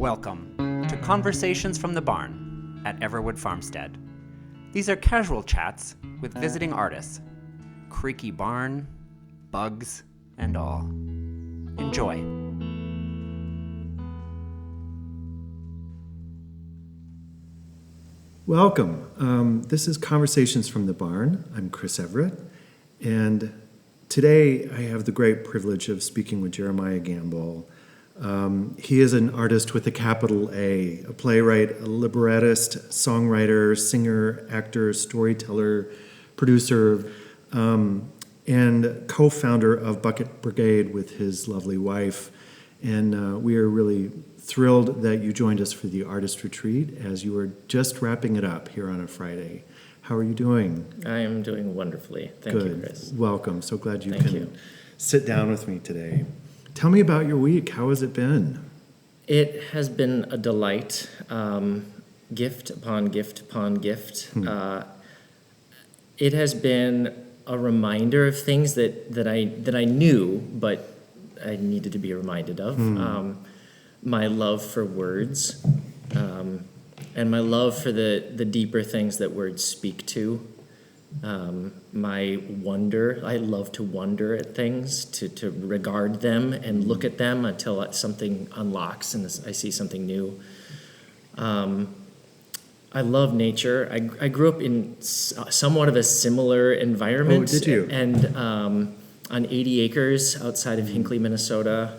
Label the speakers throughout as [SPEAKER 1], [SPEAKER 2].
[SPEAKER 1] Welcome to Conversations from the Barn at Everwood Farmstead. These are casual chats with visiting artists, creaky barn, bugs, and all. Enjoy.
[SPEAKER 2] Welcome. This is Conversations from the Barn. I'm Chris Everett, and today I have the great privilege of speaking with Jeremiah Gamble. He is an artist with a capital A playwright, a librettist, songwriter, singer, actor, storyteller, producer, and co-founder of Bucket Brigade with his lovely wife. And we are really thrilled that you joined us for the artist retreat as you were just wrapping it up here on a Friday. How are you doing?
[SPEAKER 3] I am doing wonderfully. Thank you, Chris.
[SPEAKER 2] Welcome. So glad you
[SPEAKER 3] Thank
[SPEAKER 2] can
[SPEAKER 3] you.
[SPEAKER 2] sit down with me today. Tell me about your week. How has it been?
[SPEAKER 3] It has been a delight, gift upon gift upon gift. It has been a reminder of things that I knew, but I needed to be reminded of. My love for words, and my love for the deeper things that words speak to. My wonder, I love to wonder at things, to regard them and look at them until something unlocks and I see something new. I love nature. I grew up in somewhat of a similar environment.
[SPEAKER 2] Oh, did you?
[SPEAKER 3] And on 80 acres outside of Hinckley, Minnesota.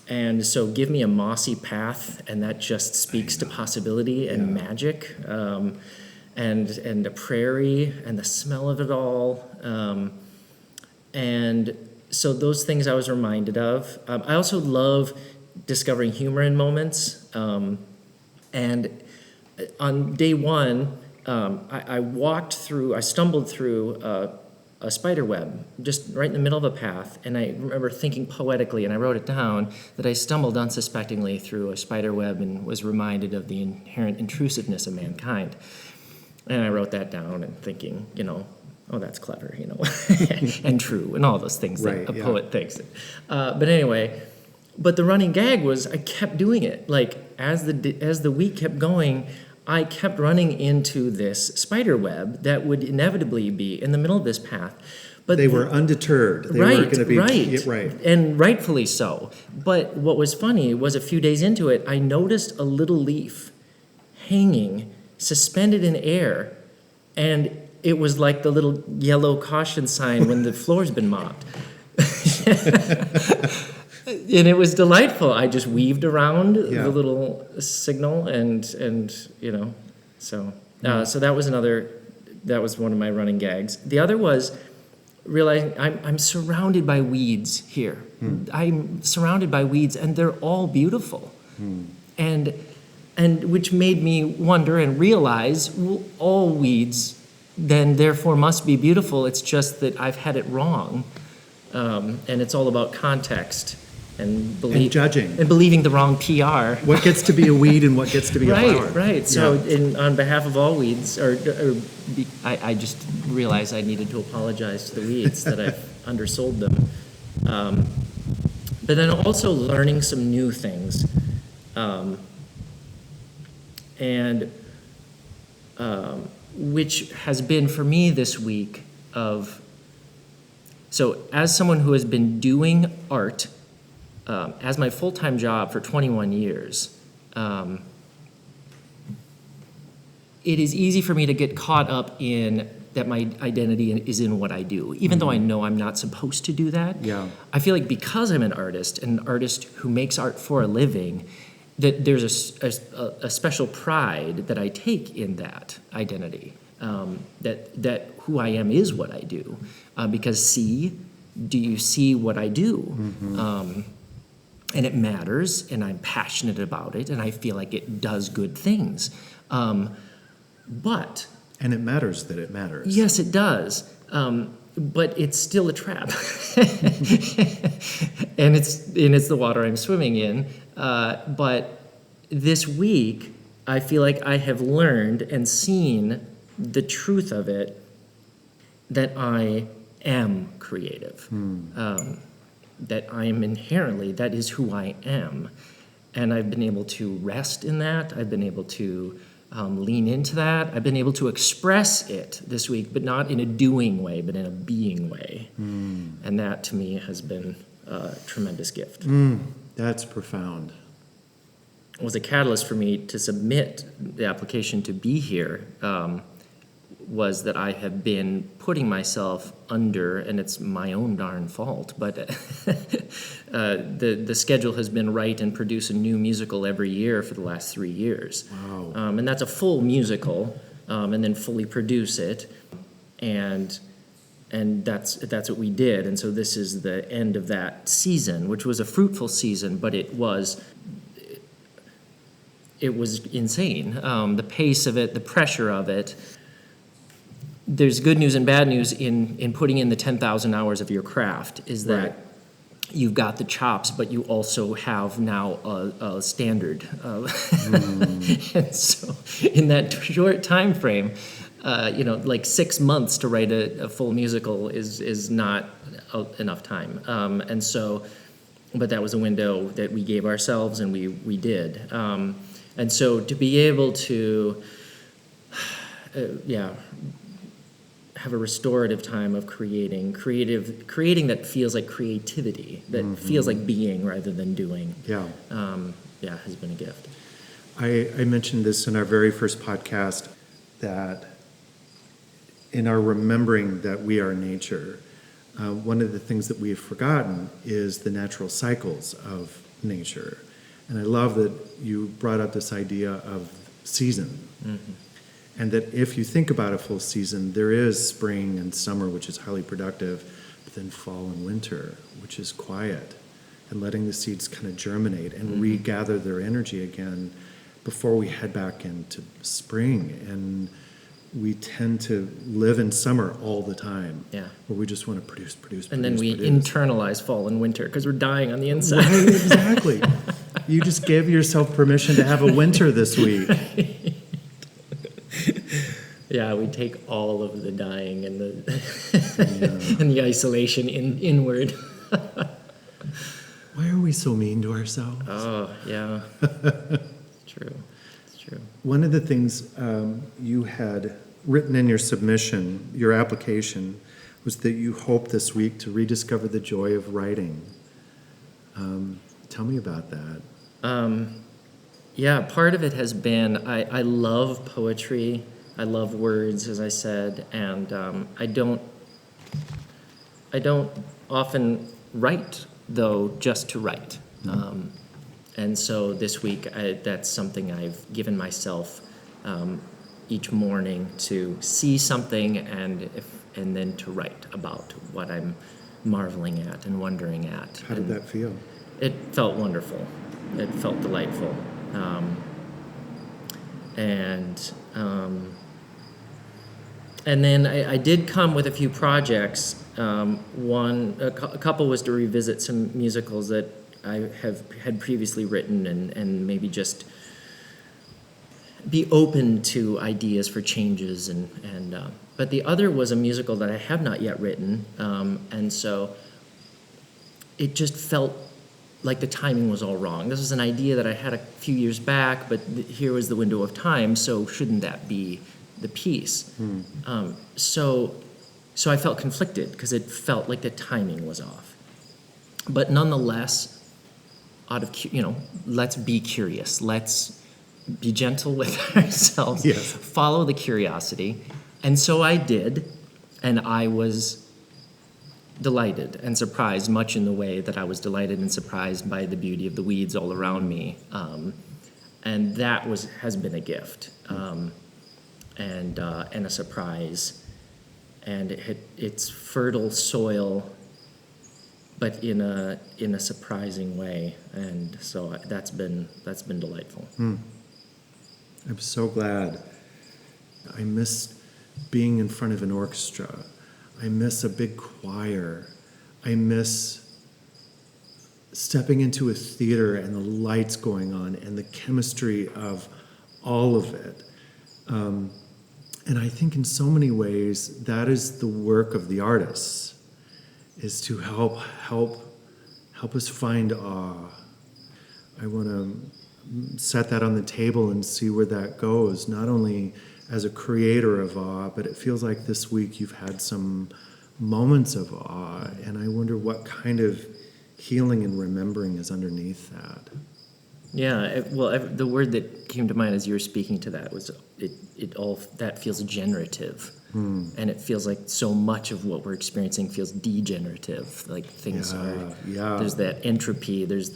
[SPEAKER 3] And so give me a mossy path, and that just speaks to possibility and magic. And a prairie and the smell of it all. And so those things I was reminded of. I also love discovering humor in moments. And on day one, I stumbled through a spider web just right in the middle of a path. And I remember thinking poetically, and I wrote it down, that I stumbled unsuspectingly through a spider web and was reminded of the inherent intrusiveness of mankind. And I wrote that down and thinking, oh, that's clever, and true, and all those things that a poet thinks. But anyway, the running gag was I kept doing it. Like, as the week kept going, I kept running into this spider web that would inevitably be in the middle of this path. But
[SPEAKER 2] they were undeterred. They
[SPEAKER 3] right,
[SPEAKER 2] weren't going to be
[SPEAKER 3] right, and rightfully so. But what was funny was a few days into it, I noticed a little leaf hanging, suspended in air, and it was like the little yellow caution sign when the floor's been mopped. And it was delightful. I just weaved around the little signal, and so that was one of my running gags. The other was realizing I'm surrounded by weeds here. I'm surrounded by weeds, and they're all beautiful. And which made me wonder and realize, well, all weeds then therefore must be beautiful. It's just that I've had it wrong. And it's all about context and
[SPEAKER 2] judging.
[SPEAKER 3] And believing the wrong PR.
[SPEAKER 2] What gets to be a weed and what gets to be a flower.
[SPEAKER 3] Right. So on behalf of all weeds, I just realized I needed to apologize to the weeds that I've undersold them. But then also learning some new things. And which has been for me this week so as someone who has been doing art as my full-time job for 21 years, it is easy for me to get caught up in that my identity is in what I do, even though I know I'm not supposed to do that. I feel like because I'm an artist who makes art for a living, that there's a special pride that I take in that identity, that who I am is what I do. Because do you see what I do? And it matters, and I'm passionate about it, and I feel like it does good things. And
[SPEAKER 2] it matters that it matters.
[SPEAKER 3] Yes, it does. But it's still a trap. and it's the water I'm swimming in. But this week, I feel like I have learned and seen the truth of it, that I am creative. That I am inherently, that is who I am. And I've been able to rest in that. I've been able to lean into that. I've been able to express it this week, but not in a doing way, but in a being way. And that, to me, has been a tremendous gift.
[SPEAKER 2] That's profound.
[SPEAKER 3] It was a catalyst for me to submit the application to be here, was that I have been putting myself under, and it's my own darn fault, but the schedule has been write and produce a new musical every year for the last 3 years.
[SPEAKER 2] Wow.
[SPEAKER 3] And that's a full musical, and then fully produce it, and that's what we did. And so this is the end of that season, which was a fruitful season, but it was insane. The pace of it, the pressure of it. There's good news and bad news in putting in the 10,000 hours of your craft, is that
[SPEAKER 2] Right.
[SPEAKER 3] you've got the chops, but you also have now a standard. And so in that short time frame, like 6 months to write a full musical is not enough time. But that was a window that we gave ourselves, and we did. And so to be able to, have a restorative time of creating that feels like creativity, that feels like being rather than doing.
[SPEAKER 2] Yeah.
[SPEAKER 3] Has been a gift.
[SPEAKER 2] I mentioned this in our very first podcast, that in our remembering that we are nature, one of the things that we have forgotten is the natural cycles of nature. And I love that you brought up this idea of season. And that if you think about a full season, there is spring and summer, which is highly productive, but then fall and winter, which is quiet, and letting the seeds kind of germinate and regather their energy again before we head back into spring. And we tend to live in summer all the time, where we just want to produce.
[SPEAKER 3] And then we internalize fall and winter because we're dying on the inside.
[SPEAKER 2] Right, exactly. You just gave yourself permission to have a winter this week.
[SPEAKER 3] Yeah, we take all of the dying and the and the isolation inward.
[SPEAKER 2] Why are we so mean to ourselves?
[SPEAKER 3] Oh, yeah. It's true.
[SPEAKER 2] One of the things you had written in your submission, your application, was that you hope this week to rediscover the joy of writing. Tell me about that.
[SPEAKER 3] Part of it has been, I love poetry. I love words, as I said, and I don't often write, though, just to write. And so this week, that's something I've given myself each morning, to see something and then to write about what I'm marveling at and wondering at.
[SPEAKER 2] How did that feel?
[SPEAKER 3] It felt wonderful. It felt delightful. And then I did come with a few projects. A couple was to revisit some musicals that I had previously written, and maybe just be open to ideas for changes. But the other was a musical that I have not yet written, and so it just felt like the timing was all wrong. This was an idea that I had a few years back, but here was the window of time, so shouldn't that be the piece? So I felt conflicted because it felt like the timing was off. But nonetheless, let's be curious. Let's be gentle with ourselves.
[SPEAKER 2] Yes.
[SPEAKER 3] Follow the curiosity. And so I did, and I was delighted and surprised, much in the way that I was delighted and surprised by the beauty of the weeds all around me. And that has been a gift. And a surprise, and it's fertile soil, but in a surprising way, and so that's been delightful.
[SPEAKER 2] I'm so glad. I miss being in front of an orchestra. I miss a big choir. I miss stepping into a theater and the lights going on and the chemistry of all of it. And I think in so many ways that is the work of the artists, is to help us find awe. I want to set that on the table and see where that goes, not only as a creator of awe, but it feels like this week you've had some moments of awe, and I wonder what kind of healing and remembering is underneath that.
[SPEAKER 3] Yeah, the word that came to mind as you were speaking to that was it all that feels generative, and it feels like so much of what we're experiencing feels degenerative. Like things are, there's that entropy. There's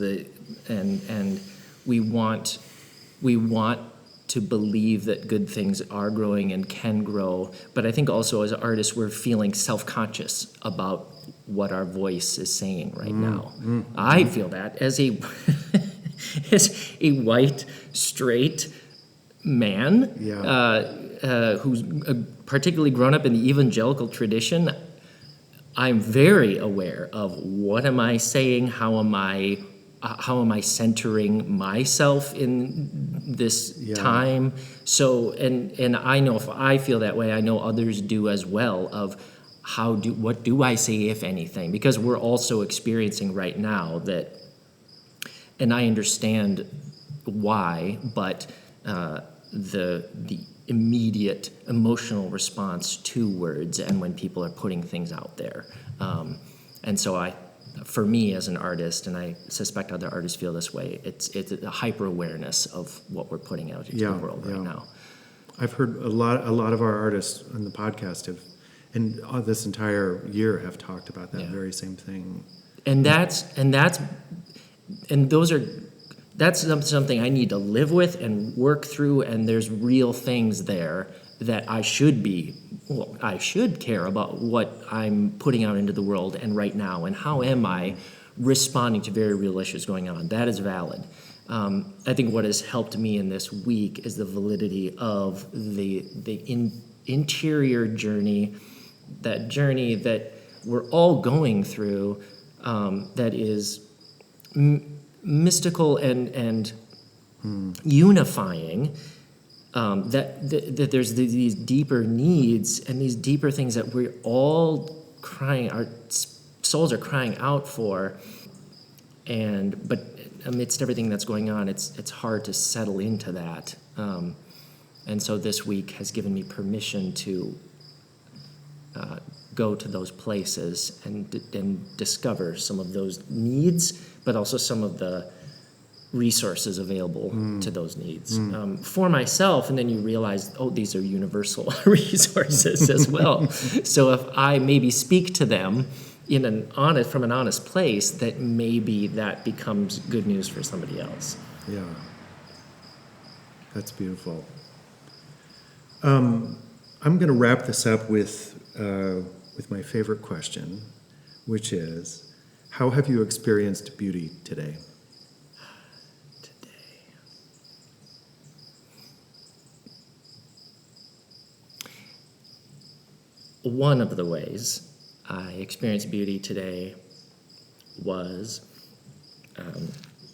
[SPEAKER 3] and we want to believe that good things are growing and can grow, but I think also as artists we're feeling self-conscious about what our voice is saying right now. I feel that as a as a white, straight man who's particularly grown up in the evangelical tradition, I'm very aware of what am I saying, how am I centering myself in this time. So, and I know if I feel that way, I know others do as well, of what do I say, if anything, because we're also experiencing right now that. And I understand why, but the immediate emotional response to words and when people are putting things out there. And so for me as an artist, and I suspect other artists feel this way, it's a hyper-awareness of what we're putting out into the world right now.
[SPEAKER 2] I've heard a lot of our artists on the podcast and this entire year have talked about that very same thing. That's something I need to live with and work through, and there's real things there that I should care about what I'm putting out into the world and right now, and how am I responding to very real issues going on. That is valid. I think what has helped me in this week is the validity of the interior journey, that journey that we're all going through, that is mystical and unifying, that there's these deeper needs and these deeper things that we're all our souls are crying out for, but amidst everything that's going on, it's hard to settle into that, and so this week has given me permission to go to those places and discover some of those needs, but also some of the resources available to those needs for myself. And then you realize, these are universal resources as well. So if I maybe speak to them from an honest place, that maybe that becomes good news for somebody else. Yeah, that's beautiful. I'm going to wrap this up with my favorite question, which is, how have you experienced beauty today?
[SPEAKER 3] One of the ways I experienced beauty today was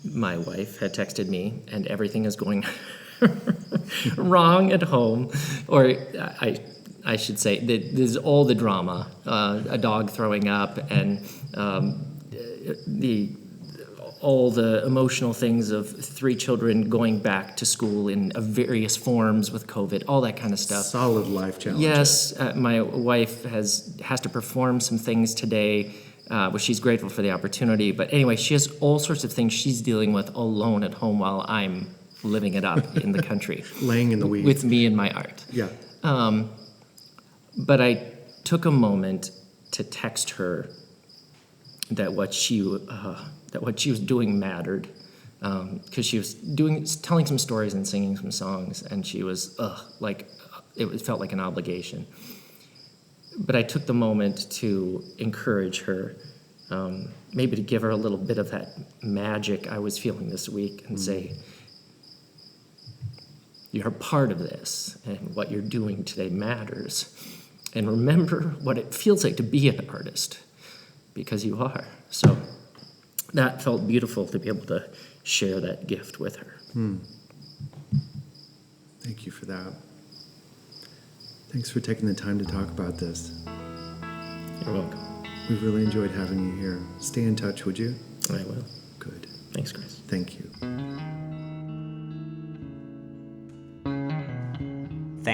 [SPEAKER 3] my wife had texted me, and everything is going wrong at home, or I should say that there's all the drama, a dog throwing up, and all the emotional things of 3 children going back to school in various forms with COVID, all that kind of stuff.
[SPEAKER 2] Solid life challenges.
[SPEAKER 3] Yes, my wife has to perform some things today, which she's grateful for the opportunity. But anyway, she has all sorts of things she's dealing with alone at home while I'm living it up in the country.
[SPEAKER 2] Laying in the weeds.
[SPEAKER 3] With me and my art.
[SPEAKER 2] Yeah.
[SPEAKER 3] But I took a moment to text her that what she was doing mattered, because she was telling some stories and singing some songs, and she was it felt like an obligation. But I took the moment to encourage her, maybe to give her a little bit of that magic I was feeling this week, and say, you're part of this, and what you're doing today matters. And remember what it feels like to be an artist, because you are. So that felt beautiful to be able to share that gift with her.
[SPEAKER 2] Thank you for that. Thanks for taking the time to talk about this.
[SPEAKER 3] You're welcome.
[SPEAKER 2] We've really enjoyed having you here. Stay in touch, would you?
[SPEAKER 3] I will.
[SPEAKER 2] Good.
[SPEAKER 3] Thanks, Chris.
[SPEAKER 2] Thank you.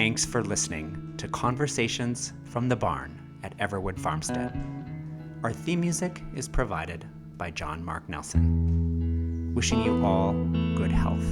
[SPEAKER 1] Thanks for listening to Conversations from the Barn at Everwood Farmstead. Our theme music is provided by John Mark Nelson. Wishing you all good health.